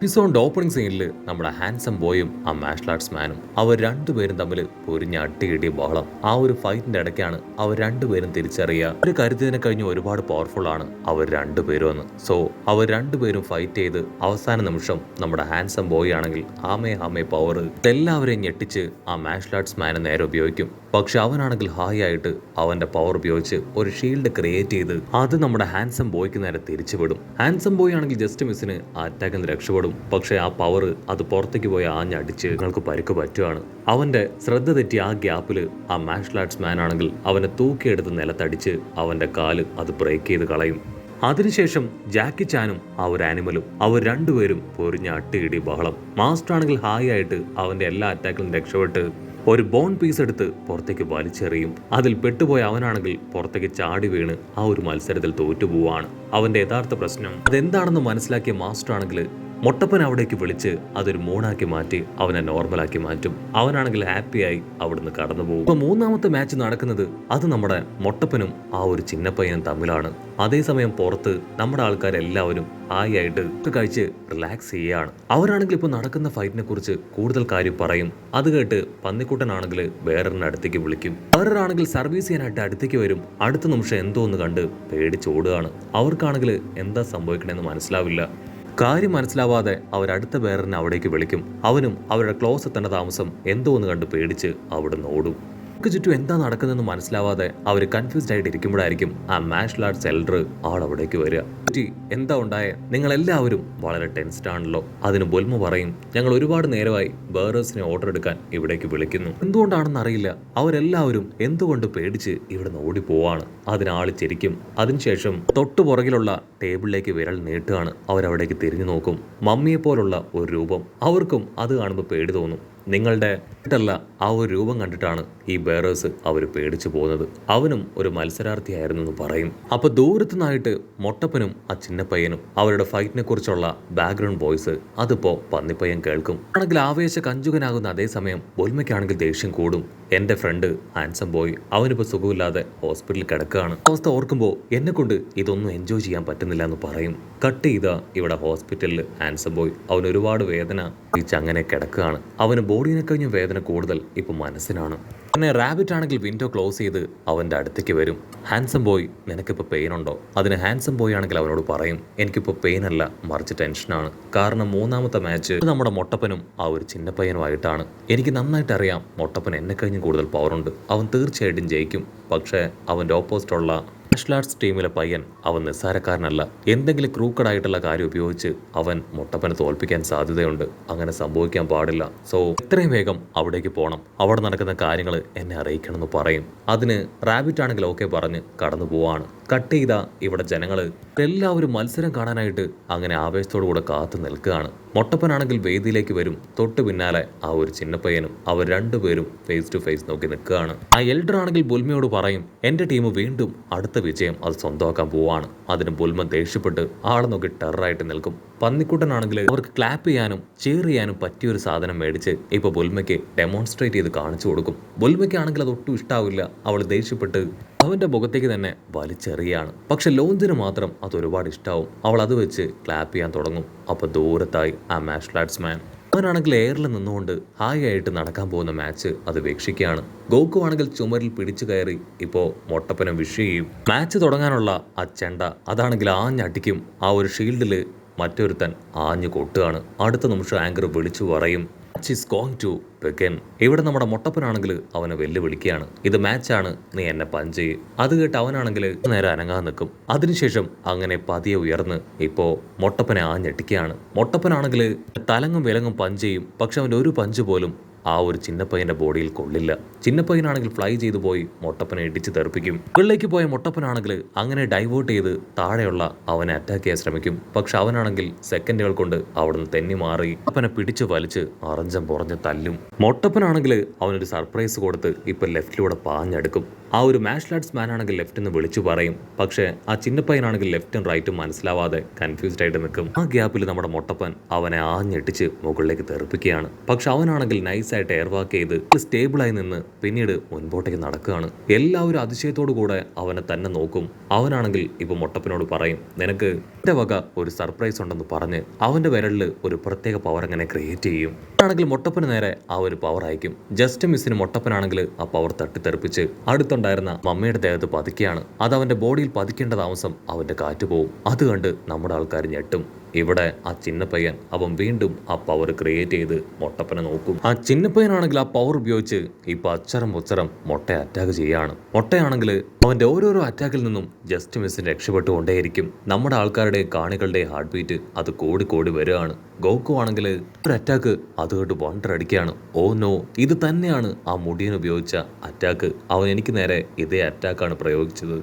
എപ്പിസോഡിന്റെ opening സീനിൽ നമ്മുടെ handsome ബോയും ആ മാർഷൽ ആർട്സ് മാനും അവർ രണ്ടുപേരും തമ്മിൽ പൊരിഞ്ഞ അട്ടിയിടിയ ബഹളം. ആ ഒരു ഫൈറ്റിന്റെ ഇടയ്ക്കാണ് അവർ രണ്ടുപേരും തിരിച്ചറിയുക ഒരു കരുതിനെ കഴിഞ്ഞ് ഒരുപാട് പവർഫുൾ ആണ് അവർ രണ്ടുപേരും എന്ന്. സോ അവർ രണ്ടുപേരും ഫൈറ്റ് ചെയ്ത് അവസാന നിമിഷം നമ്മുടെ ഹാൻസം ബോയ് ആണെങ്കിൽ ആമേ പവർ എല്ലാവരെയും ഞെട്ടിച്ച് ആ മാർഷൽ ആർട്സ് മാനെ നേരെ ഉപയോഗിക്കും. പക്ഷെ അവനാണെങ്കിൽ ഹായ് ആയിട്ട് അവന്റെ പവർ ഉപയോഗിച്ച് ഒരു ഷീൽഡ് ക്രിയേറ്റ് ചെയ്ത് അത് നമ്മുടെ ഹാൻസം ബോയ്ക്ക് നേരെ തിരിച്ചുവിടും. ഹാൻസം ബോയ് ആണെങ്കിൽ ജസ്റ്റ് മിസ്സിന് ആ അറ്റാക്കിൽ നിന്ന് രക്ഷപ്പെടും. പക്ഷെ ആ പവർ അത് പുറത്തേക്ക് പോയി ആഞ്ഞടിച്ച് നിങ്ങൾക്ക് പരിക്ക് പറ്റുകയാണ്. അവന്റെ ശ്രദ്ധ തെറ്റി ആ ഗ്യാപ്പില് ആ മാർഷൽ ആർട്സ് മാൻ ആണെങ്കിൽ അവനെ തൂക്കിയെടുത്ത് നിലത്തടിച്ച് അവന്റെ കാല് അത് ബ്രേക്ക് ചെയ്ത് കളയും. അതിനുശേഷം ജാക്കി ചാനും ആ ഒരു ആനിമലും അവർ രണ്ടുപേരും പൊരിഞ്ഞ അട്ടിയിടി ബഹളം. മാസ്റ്റർ ആണെങ്കിൽ ഹായ് ആയിട്ട് അവന്റെ എല്ലാ അറ്റാക്കിലും രക്ഷപ്പെട്ട് ഒരു ബോൺ പീസ് എടുത്ത് പുറത്തേക്ക് വലിച്ചെറിയും. അതിൽ പെട്ടുപോയ അവനാണെങ്കിൽ പുറത്തേക്ക് ചാടി വീണ് ആ ഒരു മത്സരത്തിൽ തോറ്റുപോവാണ്. അവന്റെ യഥാർത്ഥ പ്രശ്നം അതെന്താണെന്ന് മനസ്സിലാക്കിയ മാസ്റ്റർ ആണെങ്കിൽ മൊട്ടപ്പൻ അവിടേക്ക് വിളിച്ച് അതൊരു മൂണാക്കി മാറ്റി അവനെ നോർമലാക്കി മാറ്റും. അവനാണെങ്കിൽ ഹാപ്പിയായി അവിടുന്ന് കടന്നു പോകും. ഇപ്പൊ മൂന്നാമത്തെ മാച്ച് നടക്കുന്നത് അത് നമ്മുടെ മൊട്ടപ്പനും ആ ഒരു ചിന്നപ്പയ്യനും തമ്മിലാണ്. അതേസമയം പുറത്ത് നമ്മുടെ ആൾക്കാരെല്ലാവരും ഹായ് ആയിട്ട് കഴിച്ച് റിലാക്സ് ചെയ്യാണ്. അവരാണെങ്കിൽ ഇപ്പൊ നടക്കുന്ന ഫൈറ്റിനെ കുറിച്ച് കൂടുതൽ കാര്യം പറയും. അത് കേട്ട് പന്നിക്കുട്ടനാണെങ്കിൽ വേറൊരു അടുത്തേക്ക് വിളിക്കും. വേറൊരാണെങ്കിൽ സർവീസ് ചെയ്യാനായിട്ട് അടുത്തേക്ക് വരും. അടുത്ത നിമിഷം എന്തോ ഒന്ന് കണ്ട് പേടിച്ചോടുകയാണ്. അവർക്കാണെങ്കിൽ എന്താ സംഭവിക്കണമെന്ന് മനസ്സിലാവില്ല. കാര്യം മനസ്സിലാവാതെ അവരടുത്ത വേറെന്നെ അവിടേക്ക് വിളിക്കും. അവനും അവരുടെ ക്ലോസ് എത്തേണ്ട താമസം എന്തോ ഒന്ന് കണ്ട് പേടിച്ച് അവിടുന്ന് ഓടും. ചുറ്റും എന്താ നടക്കുന്നതെന്ന് മനസ്സിലാവാതെ അവർ കൺഫ്യൂസ്ഡ് ആയിട്ട് ഇരിക്കുമ്പോഴായിരിക്കും ആ മാർഷൽ ആർട്സ് എൽഡർ അവിടേക്ക് വരിക. എന്താ ഉണ്ടായേ? നിങ്ങൾ എല്ലാവരും വളരെ ടെൻസ്ഡ് ആണല്ലോ. അതിന് ബൊൽമ പറയും, ഞങ്ങൾ ഒരുപാട് നേരമായി ബേറേഴ്സിനെ ഓർഡർ എടുക്കാൻ ഇവിടേക്ക് വിളിക്കുന്നു. എന്തുകൊണ്ടാണെന്ന് അറിയില്ല, അവരെല്ലാവരും എന്തുകൊണ്ട് പേടിച്ച് ഇവിടെ നിന്ന് ഓടിപ്പോവാണ്. അതിനാള് ചിരിക്കും. അതിനുശേഷം തൊട്ടു പുറകിലുള്ള ടേബിളിലേക്ക് വിരൽ നീട്ടുകയാണ്. അവരവിടേക്ക് തിരിഞ്ഞു നോക്കും. മമ്മിയെ പോലുള്ള ഒരു രൂപം. അവർക്കും അത് കാണുമ്പോൾ പേടി തോന്നും. നിങ്ങളുടെ ആ ഒരു രൂപം കണ്ടിട്ടാണ് ഈ ബേറേഴ്സ് അവർ പേടിച്ചു പോകുന്നത്. അവനും ഒരു മത്സരാർത്ഥിയായിരുന്നു എന്ന് പറയും. അപ്പൊ ദൂരത്തു നിന്നായിട്ട് മൊട്ടപ്പനും ആ ചിന്നപ്പയ്യനും അവരുടെ ഫൈറ്റിനെ കുറിച്ചുള്ള ബാക്ക്ഗ്രൗണ്ട് വോയിസ് അതിപ്പോ പന്നിപ്പയ്യൻ കേൾക്കും. ആണെങ്കിൽ ആവേശ കഞ്ചുകനാകുന്ന അതേസമയം ബൊൽമയ്ക്കാണെങ്കിൽ ദേഷ്യം കൂടും. എന്റെ ഫ്രണ്ട് ഹാൻസം ബോയ് അവനിപ്പോ സുഖമില്ലാതെ ഹോസ്പിറ്റലിൽ കിടക്കുകയാണ്. അവസ്ഥ ഓർക്കുമ്പോൾ എന്നെ കൊണ്ട് ഇതൊന്നും എൻജോയ് ചെയ്യാൻ പറ്റുന്നില്ല എന്ന് പറയും. കട്ട് ചെയ്ത ഇവിടെ ഹോസ്പിറ്റലിൽ ഹാൻസം ബോയ് അവന് ഒരുപാട് വേദന അങ്ങനെ കിടക്കുകയാണ്. അവന് ബോഡിനെ കഴിഞ്ഞ വേദന കൂടുതൽ ഇപ്പൊ മനസ്സിനാണ്. പിന്നെ റാബിറ്റ് ആണെങ്കിൽ വിൻഡോ ക്ലോസ് ചെയ്ത് അവന്റെ അടുത്തേക്ക് വരും. ഹാൻസം ബോയ്, നിനക്കിപ്പോൾ പെയിൻ ഉണ്ടോ? അതിന് ഹാൻസം ബോയ് ആണെങ്കിൽ അവനോട് പറയും, എനിക്കിപ്പോൾ പെയിൻ അല്ല, മറിച്ച് ടെൻഷനാണ്. കാരണം മൂന്നാമത്തെ മാച്ച് നമ്മുടെ മൊട്ടപ്പനും ആ ഒരു ചിന്നപ്പയ്യനുമായിട്ടാണ്. എനിക്ക് നന്നായിട്ട് അറിയാം മൊട്ടപ്പൻ എന്നെ കഴിഞ്ഞ് കൂടുതൽ പവറുണ്ട്. അവൻ തീർച്ചയായിട്ടും ജയിക്കും. പക്ഷേ അവന്റെ ഓപ്പോസിറ്റുള്ള മാർഷൽ ആർട്സ് ടീമിലെ പയ്യൻ അവൻ നിസ്സാരക്കാരനല്ല. എന്തെങ്കിലും ക്രൂക്കഡായിട്ടുള്ള കാര്യം ഉപയോഗിച്ച് അവൻ മൊട്ടപ്പനെ തോൽപ്പിക്കാൻ സാധ്യതയുണ്ട്. അങ്ങനെ സംഭവിക്കാൻ പാടില്ല. സോ എത്രയും വേഗം അവിടേക്ക് പോകണം. അവിടെ നടക്കുന്ന കാര്യങ്ങൾ എന്നെ അറിയിക്കണമെന്ന് പറയും. അതിന് റാബിറ്റ് ആണെങ്കിൽ ഓക്കെ പറഞ്ഞ് കടന്നു പോവാണ്. കട്ട് ചെയ്ത ഇവിടെ ജനങ്ങൾ എല്ലാവരും മത്സരം കാണാനായിട്ട് അങ്ങനെ ആവേശത്തോടു കൂടെ കാത്തു നിൽക്കുകയാണ്. മൊട്ടപ്പനാണെങ്കിൽ വേദിയിലേക്ക് വരും. തൊട്ടു പിന്നാലെ ആ ഒരു ചിന്നപ്പയ്യനും അവർ രണ്ടുപേരും ഫേസ് ടു ഫേസ് നോക്കി നിൽക്കുകയാണ്. ആ എൽഡർ ആണെങ്കിൽ ബുൽമയോട് പറയും, എന്റെ ടീം വീണ്ടും അടുത്ത വിജയം അത് സ്വന്തമാക്കാൻ പോവാണ്. അതിന് ബുൽമ ദേഷ്യപ്പെട്ട് ആളെ നോക്കി ടെററായിട്ട് നിൽക്കും. പന്നിക്കുട്ടനാണെങ്കിൽ അവർക്ക് ക്ലാപ്പ് ചെയ്യാനും cheer ചെയ്യാനും പറ്റിയൊരു സാധനം മേടിച്ച് ഇപ്പൊ ബുൽമയ്ക്ക് ഡെമോൺസ്ട്രേറ്റ് ചെയ്ത് കാണിച്ചു കൊടുക്കും. ബുൽമയ്ക്കാണെങ്കിൽ അത് ഒട്ടും ഇഷ്ടാവില്ല. അവൾ ദേഷ്യപ്പെട്ട് അവന്റെ മുഖത്തേക്ക് തന്നെ വലിച്ചെറിയാണ്. പക്ഷെ ലോഞ്ചിന് മാത്രം അത് ഒരുപാട് ഇഷ്ടാവും. അവൾ അത് വെച്ച് ക്ലാപ്പ് ചെയ്യാൻ തുടങ്ങും. അപ്പൊ ദൂരത്തായി ആ മാർഷൽ ആർട്സ് മാൻ അവനാണെങ്കിൽ എയറിൽ നിന്നുകൊണ്ട് ഹായ് ആയിട്ട് നടക്കാൻ പോകുന്ന മാച്ച് അത് വീക്ഷിക്കുകയാണ്. ഗോകു ആണെങ്കിൽ ചുമരിൽ പിടിച്ചു കയറി ഇപ്പോ മൊട്ടപ്പനം വിഷ് ചെയ്യും. മാച്ച് തുടങ്ങാനുള്ള ആ ചെണ്ട അതാണെങ്കിൽ ആഞ്ഞടിക്കും. ആ ഒരു ഷീൽഡില് മറ്റൊരുത്തൻ ആഞ്ഞു കൊട്ടുകയാണ്. അടുത്ത നിമിഷം ആങ്കർ വിളിച്ചു പറയും, ഇവിടെ നമ്മുടെ മൊട്ടപ്പനാണെങ്കിൽ അവനെ വെല്ലുവിളിക്കുകയാണ്. ഇത് മാച്ചാണ്, നീ എന്നെ പഞ്ച് ചെയ്യും. അത് കേട്ട് അവനാണെങ്കിൽ നേരെ അനങ്ങാൻ നിൽക്കും. അതിനുശേഷം അങ്ങനെ പതിയെ ഉയർന്ന് ഇപ്പോ മൊട്ടപ്പനെ ആഞ്ഞെട്ടിക്കുകയാണ്. മൊട്ടപ്പനാണെങ്കിൽ തലങ്ങും വിലങ്ങും പഞ്ച് ചെയ്യും. പക്ഷെ അവൻ്റെ ഒരു പഞ്ച് പോലും ആ ഒരു ചിന്നപ്പയ്യന്റെ ബോഡിയിൽ കൊള്ളില്ല. ചിന്നപ്പയ്യനാണെങ്കിൽ ഫ്ലൈ ചെയ്തു പോയി മൊട്ടപ്പനെ ഇടിച്ച് തെറിപ്പിക്കും. മുകളിലേക്ക് പോയ മൊട്ടപ്പനാണെങ്കിൽ അങ്ങനെ ഡൈവേർട്ട് ചെയ്ത് താഴെയുള്ള അവനെ അറ്റാക്ക് ചെയ്യാൻ ശ്രമിക്കും. പക്ഷെ അവനാണെങ്കിൽ സെക്കൻഡുകൾ കൊണ്ട് അവിടുന്ന് തെന്നി മാറി അവനെ പിടിച്ചു വലിച്ച് അറഞ്ചം പുറഞ്ഞ് തല്ലും. മൊട്ടപ്പനാണെങ്കിൽ അവനൊരു സർപ്രൈസ് കൊടുത്ത് ഇപ്പൊ ലെഫ്റ്റിലൂടെ പാഞ്ഞെടുക്കും. ആ ഒരു മാർഷൽ ആർട്സ് മാൻ ആണെങ്കിൽ ലെഫ്റ്റ് എന്ന് വിളിച്ചു പറയും. പക്ഷെ ആ ചിന്നപ്പയ്യനാണെങ്കിൽ ലെഫ്റ്റും റൈറ്റും മനസ്സിലാവാതെ കൺഫ്യൂസ്ഡ് ആയിട്ട് നിൽക്കും. ആ ഗ്യാപ്പിൽ നമ്മുടെ മൊട്ടപ്പൻ അവനെ ആഞ്ഞെട്ടിച്ച് മുകളിലേക്ക് തെറിപ്പിക്കുകയാണ്. പക്ഷെ അവനാണെങ്കിൽ നൈസ് നൈസായിട്ട് എയർ വാക്ക് ചെയ്ത് സ്റ്റേബിളായി നിന്ന് പിന്നീട് മുൻപോട്ടേക്ക് നടക്കുകയാണ്. എല്ലാവരും അതിശയത്തോടു കൂടെ അവനെ തന്നെ നോക്കും. അവനാണെങ്കിൽ ഇപ്പൊ മൊട്ടപ്പനോട് പറയും, നിനക്ക് എന്റെ വക ഒരു സർപ്രൈസ് ഉണ്ടെന്ന് പറഞ്ഞ് അവന്റെ വിരലിൽ ഒരു പ്രത്യേക പവർ അങ്ങനെ ക്രിയേറ്റ് ചെയ്യും. ആണെങ്കിൽ മൊട്ടപ്പന് നേരെ ആ ഒരു പവർ അയക്കും. ജസ്റ്റ് മിസ്സിന് മൊട്ടപ്പനാണെങ്കിൽ ആ പവർ തട്ടിത്തെറിപ്പിച്ച് അടുത്തുണ്ടായിരുന്ന മമ്മയുടെ ദേഹത്ത് പതിക്കുകയാണ്. അത് അവന്റെ ബോഡിയിൽ പതിക്കേണ്ട താമസം അവന്റെ കാറ്റ് പോവും. അത് കണ്ട് നമ്മുടെ ആൾക്കാർ ഞെട്ടും. ഇവിടെ ആ ചിന്നപ്പയ്യൻ അവൻ വീണ്ടും ആ പവർ ക്രിയേറ്റ് ചെയ്ത് മൊട്ടപ്പനെ നോക്കും. ആ ചിന്നപ്പയ്യനാണെങ്കിൽ ആ പവർ ഉപയോഗിച്ച് ഇപ്പൊ അച്ചരം പൊച്ചരം മൊട്ടയെ അറ്റാക്ക് ചെയ്യാണ്. മൊട്ടയാണെങ്കിൽ അവന്റെ ഓരോരോ അറ്റാക്കിൽ നിന്നും ജസ്റ്റ് മിസ്സിന് രക്ഷപ്പെട്ടുകൊണ്ടേയിരിക്കും. നമ്മുടെ ആൾക്കാരുടെ കാണികളുടെ ഹാർട്ട് ബീറ്റ് അത് കൂടി കൂടി വരികയാണ്. ഗോക്കു ആണെങ്കിൽ ഒരു അറ്റാക്ക് അത് കേട്ട് വണ്ടർ അടിക്കുകയാണ്. ഓ നോ, ഇത് തന്നെയാണ് ആ മുടിയൻ ഉപയോഗിച്ച അറ്റാക്ക്. അവൻ എനിക്ക് നേരെ ഇതേ അറ്റാക്കാണ് പ്രയോഗിച്ചത്.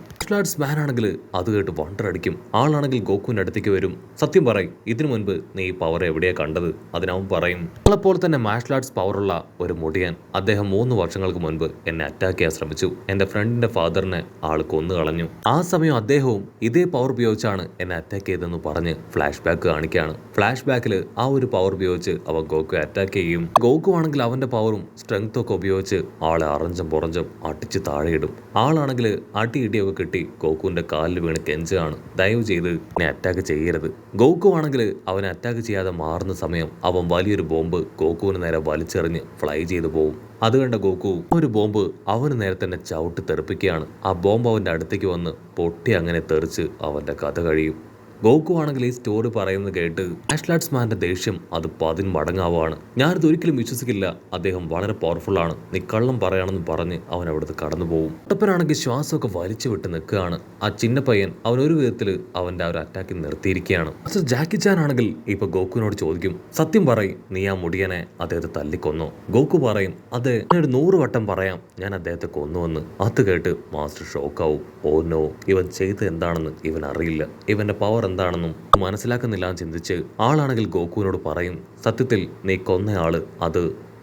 മാൻ ആണെങ്കിൽ അത് കേട്ട് വണ്ടർ അടിക്കും. ആളാണെങ്കിൽ ഗോക്കുവിന്റെ അടുത്തേക്ക് വരും. സത്യം പറയും, ഇതിനു മുൻപ് നീ ഈ പവർ എവിടെയാ കണ്ടത്? അതിനവൻ പറയും, നമ്മളെപ്പോലെ തന്നെ മാർഷൽ ആർട്സ് പവറുള്ള ഒരു മുടിയൻ. അദ്ദേഹം 3 വർഷങ്ങൾക്ക് മുൻപ് എന്നെ അറ്റാക്ക് ചെയ്യാൻ ശ്രമിച്ചു. എന്റെ ഫ്രണ്ടിന്റെ ഫാദറിനെ ആൾ കൊന്നു കളഞ്ഞു. ആ സമയം അദ്ദേഹവും ഇതേ പവർ ഉപയോഗിച്ചാണ് എന്നെ അറ്റാക്ക് ചെയ്തതെന്ന് പറഞ്ഞ് ഫ്ലാഷ് ബാക്ക് കാണിക്കുകയാണ്. ഫ്ലാഷ് ബാക്കിൽ ആ ഒരു പവർ ഉപയോഗിച്ച് അവൻ ഗോക്കു അറ്റാക്ക് ചെയ്യും. ഗോക്കു ആണെങ്കിൽ അവന്റെ പവറും സ്ട്രെങ്ത്തും ഒക്കെ ഉപയോഗിച്ച് ആളെ അറഞ്ചം പുറഞ്ചം അടിച്ച് താഴെയിടും. ആളാണെങ്കിൽ അടി ഇടിയൊക്കെ കിട്ടി ഗോക്കുവിന്റെ കാലിൽ വീണ് കെഞ്ചാണ്, ദയവ് ചെയ്ത് എന്നെ അറ്റാക്ക് ചെയ്യരുത്. ഗോക്കു ആണെങ്കിൽ അവനെ അറ്റാക്ക് ചെയ്യാതെ മാറുന്ന സമയം അവൻ വലിയൊരു ബോംബ് ഗോക്കുവിന് നേരെ വലിച്ചെറിഞ്ഞ് ഫ്ലൈ ചെയ്തു പോകും. അത് കണ്ട ഗോക്കു ഒരു ബോംബ് അവന് നേരെ തന്നെ ചവിട്ടി തെറിപ്പിക്കുകയാണ്. ആ ബോംബ് അവന്റെ അടുത്തേക്ക് വന്ന് പൊട്ടി അങ്ങനെ തെറിച്ച് അവന്റെ കഥ കഴിയും. ഗോക്കു ആണെങ്കിൽ ഈ സ്റ്റോറി പറയുന്നത് കേട്ട് മാർഷൽ ആർട്സ് മാന്റെ ദേഷ്യം അത് 10 മടങ്ങാവാണ്. ഞാനിത് ഒരിക്കലും വിശ്വസിക്കില്ല, അദ്ദേഹം വളരെ പവർഫുൾ ആണ്, നീ കള്ളം പറയാണെന്ന് പറഞ്ഞ് അവൻ അവിടുത്തെ കടന്നു പോകും. മൊട്ടപ്പനാണെങ്കിൽ ശ്വാസമൊക്കെ വലിച്ചു വിട്ട് നിൽക്കുകയാണ്. ആ ചിന്ന പയ്യൻ അവൻ ഒരു വിധത്തിൽ അവന്റെ ആ ഒരു അറ്റാക്ക് നിർത്തിയിരിക്കുകയാണ്. ജാക്കി ചാൻ ആണെങ്കിൽ ഇപ്പൊ ഗോക്കുവിനോട് ചോദിക്കും, സത്യം പറയും, നീ ആ മുടിയനെ അദ്ദേഹത്തെ തല്ലിക്കൊന്നോ? ഗോക്കു പറയും, അതെ, ഞാനൊരു 100 വട്ടം പറയാം ഞാൻ അദ്ദേഹത്തെ കൊന്നുവെന്ന്. അത് കേട്ട് മാസ്റ്റർ ഷോക്കാവും. ഓ നോ, ഇവൻ ചെയ്ത് എന്താണെന്ന് ഇവൻ അറിയില്ല, ഇവന്റെ പവർ എന്താണെന്നും മനസ്സിലാക്കുന്നില്ല എന്ന് ചിന്തിച്ച് ആളാണെങ്കിൽ ഗോക്കുവിനോട് പറയും, സത്യത്തിൽ നീ കൊന്നയാള് അത്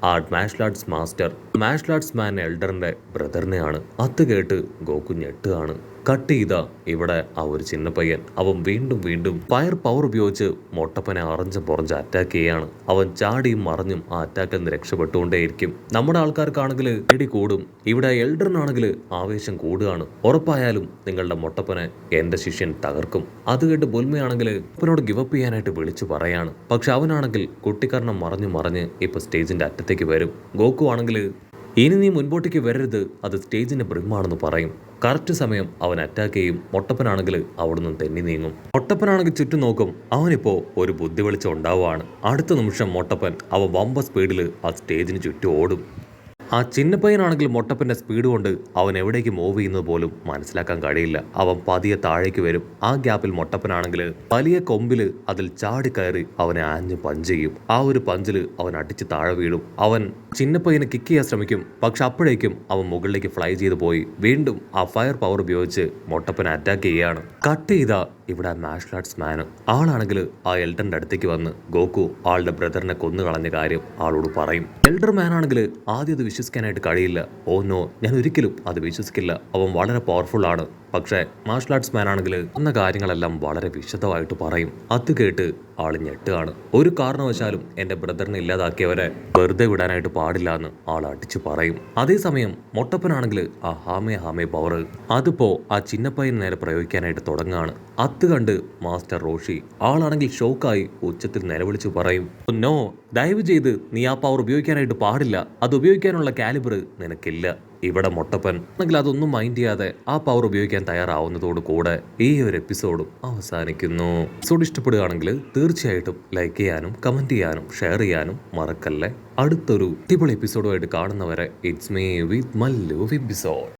ആ martial arts master martial arts man എൽഡറിന്റെ ബ്രദറിനെയാണ്. അത് കേട്ട് ഗോക്കു ഞെട്ടുകയാണ്. കട്ട് ചെയ്ത ഇവിടെ ആ ഒരു ചിന്ന പയ്യൻ അവൻ വീണ്ടും വീണ്ടും ഫയർ പവർ ഉപയോഗിച്ച് മൊട്ടപ്പനെ അറഞ്ചും പുറഞ്ച് അറ്റാക്ക് ചെയ്യാണ്. അവൻ ചാടിയും മറിഞ്ഞും ആ അറ്റാക്കിൽ നിന്ന് രക്ഷപ്പെട്ടുകൊണ്ടേയിരിക്കും. നമ്മുടെ ആൾക്കാർക്കാണെങ്കിൽ പേടി കൂടും. ഇവിടെ എൽഡറിനാണെങ്കിൽ ആവേശം കൂടുകയാണ്. ഉറപ്പായാലും നിങ്ങളുടെ മൊട്ടപ്പനെ എന്റെ ശിഷ്യൻ തകർക്കും. അത് കേട്ട് ബുൽമയാണെങ്കിൽ അപ്പനോട് ഗിവപ്പ് ചെയ്യാനായിട്ട് വിളിച്ചു പറയാണ്. പക്ഷെ അവനാണെങ്കിൽ കുട്ടിക്കാരണം മറിഞ്ഞ് ഇപ്പൊ സ്റ്റേജിന്റെ അറ്റത്തേക്ക് വരും. ഗോക്കു ആണെങ്കിൽ ഇനി നീ മുൻപോട്ടേക്ക് വരരുത്, അത് സ്റ്റേജിന്റെ ബ്രിമാണെന്ന് പറയും. കറക്റ്റ് സമയം അവൻ അറ്റാക്ക് ചെയ്യും. മൊട്ടപ്പനാണെങ്കിൽ അവിടെ നിന്ന് തെന്നി നീങ്ങും. മൊട്ടപ്പനാണെങ്കിൽ ചുറ്റും നോക്കും. അവനിപ്പോ ഒരു ബുദ്ധി വെളിച്ചം ഉണ്ടാവുകയാണ്. അടുത്ത നിമിഷം മൊട്ടപ്പൻ അവൻ വമ്പ സ്പീഡിൽ ആ സ്റ്റേജിന് ചുറ്റും ഓടും. ആ ചിന്നപ്പയ്യനാണെങ്കിൽ മൊട്ടപ്പന്റെ സ്പീഡ് കൊണ്ട് അവൻ എവിടേക്ക് മൂവ് ചെയ്യുന്നത് പോലും മനസ്സിലാക്കാൻ കഴിയില്ല. അവൻ പതിയെ താഴേക്ക് വരും. ആ ഗ്യാപ്പിൽ മൊട്ടപ്പനാണെങ്കിൽ വലിയ കൊമ്പില് അതിൽ ചാടിക്കയറി അവനെ ആഞ്ഞ് പഞ്ച് ചെയ്യും. ആ ഒരു പഞ്ചില് അവൻ അടിച്ച് താഴെ വീഴും. അവൻ ചിന്നപ്പയ്യനെ കിക്ക് ചെയ്യാൻ ശ്രമിക്കും. പക്ഷെ അപ്പോഴേക്കും അവൻ മുകളിലേക്ക് ഫ്ലൈ ചെയ്ത് പോയി വീണ്ടും ആ ഫയർ പവർ ഉപയോഗിച്ച് മൊട്ടപ്പനെ അറ്റാക്ക് ചെയ്യുകയാണ്. കട്ട് ചെയ്ത ഇവിടെ മാർഷൽ ആർട്സ് മാന് ആളാണെങ്കിൽ ആ എൽഡറിന്റെ അടുത്തേക്ക് വന്ന് ഗോക്കു ആളുടെ ബ്രദറിനെ കൊന്നു കളഞ്ഞ കാര്യം ആളോട് പറയും. എൽഡർ മാൻ ആണെങ്കിൽ ആദ്യം അത് വിശ്വസിക്കാനായിട്ട് കഴിയില്ല. ഓ നോ, ഞാൻ ഒരിക്കലും അത് വിശ്വസിക്കില്ല, അവൻ വളരെ പവർഫുൾ ആണ്. പക്ഷേ മാർഷൽ ആർട്സ് മാൻ ആണെങ്കിൽ എന്ന കാര്യങ്ങളെല്ലാം വളരെ വിശദമായിട്ട് പറയും. അത് കേട്ട് ആള് ഞെട്ടുകയാണ്. ഒരു കാരണവശാലും എന്റെ ബ്രദറിനെ ഇല്ലാതാക്കിയവരെ വെറുതെ വിടാനായിട്ട് പാടില്ല എന്ന് ആൾ അടിച്ചു പറയും. അതേസമയം മൊട്ടപ്പനാണെങ്കിൽ ആ ഹാമേ പവർ അതിപ്പോ ആ ചിന്നപ്പയ്യന് നേരെ പ്രയോഗിക്കാനായിട്ട് തുടങ്ങുകയാണ്. അത് കണ്ട് മാസ്റ്റർ റോഷി ആളാണെങ്കിൽ ഷോക്കായി ഉച്ചത്തിൽ നിലവിളിച്ചു പറയും, നോ, ദയവ് ചെയ്ത് നീ ആ പവർ ഉപയോഗിക്കാനായിട്ട് പാടില്ല, അത് ഉപയോഗിക്കാനുള്ള കാലിബർ നിനക്കില്ല. ഇവിടെ മൊട്ടപ്പൻ ആണെങ്കിൽ അതൊന്നും മൈൻഡ് ചെയ്യാതെ ആ പവർ ഉപയോഗിക്കാൻ തയ്യാറാവുന്നതോട് കൂടെ ഈ ഒരു എപ്പിസോഡും അവസാനിക്കുന്നു. എപ്പിസോഡ് ഇഷ്ടപ്പെടുകയാണെങ്കിൽ തീർച്ചയായിട്ടും ലൈക്ക് ചെയ്യാനും കമന്റ് ചെയ്യാനും ഷെയർ ചെയ്യാനും മറക്കല്ലേ. അടുത്തൊരു അടിപൊളി എപ്പിസോഡുമായിട്ട് കാണുന്നവരെ it's me with Mallu episode.